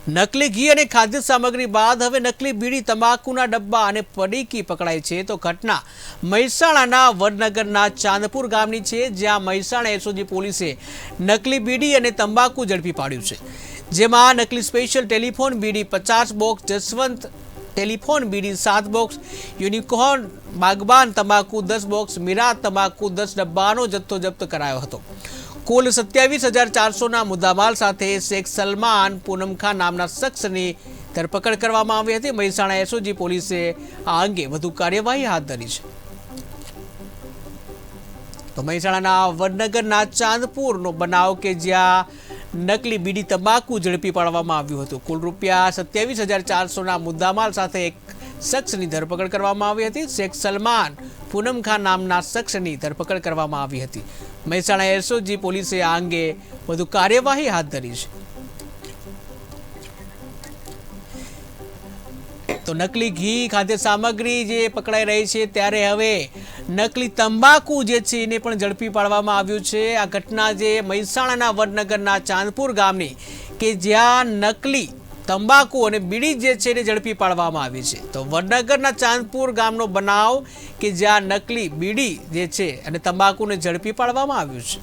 નકલી ઘી અને ખાદ્ય સામગ્રી બાદ હવે નકલી બીડી, તમાકુના ડબ્બા અને પડીકી પકડાય છે. તો ઘટના મહેસાણાના વડનગરના ચાંદપુર ગામની છે, જ્યાં મહેસાણા એસઓજી પોલીસે નકલી બીડી અને તંબાકુ ઝડપી પાડ્યું છે. જેમાં નકલી સ્પેશિયલ ટેલિફોન બીડી 50 બોક્સ, જસવંત ટેલિફોન બીડી 7 બોક્સ, યુનિકોર્ન બાગબાન તમાકુ 10 બોક્સ, મીરા તમાકુ 10 ડબ્બાનો જથ્થો જપ્ત કરાયો હતો. કુલ 27,400ના મુદ્દામાલ સાથે શેખ સલમાન પૂનમખાન નામના શખ્સની ધરપકડ કરવામાં આવી હતી. મહેસાણા એસઓજી પોલીસે આ અંગે વધુ કાર્યવાહી હાથ ધરી છે. તો મહેસાણાના વડનગરના ચાંદપુરનો બનાવ કે જ્યાં નકલી બીડી તમાકુ ઝડપી પાડવામાં આવ્યું હતું. કુલ રૂપિયા 27,400ના મુદ્દામાલ સાથે એક શખ્સની ધરપકડ કરવામાં આવી હતી. શેખ સલમાન પૂનમખાન નામના શખ્સની ધરપકડ કરવામાં આવી હતી. મહેસાણા એસઓજી પોલીસે આ અંગે વધુ કાર્યવાહી હાથ ધરી છે. તો નકલી ઘી, ખાદ્ય સામગ્રી જે પકડાઈ રહી છે, ત્યારે હવે નકલી તંબાકુ જે છે એને પણ ઝડપી પાડવામાં આવ્યું છે. આ ઘટના જે મહેસાણાના વડનગરના ચાંદપુર ગામની કે જ્યાં નકલી તંબાકુ અને બીડી જે છે એને ઝડપી પાડવામાં આવી છે. તો વડનગરના ચાંદપુર ગામનો બનાવ કે જ્યાં નકલી બીડી જે છે અને તંબાકુને ઝડપી પાડવામાં આવ્યું છે.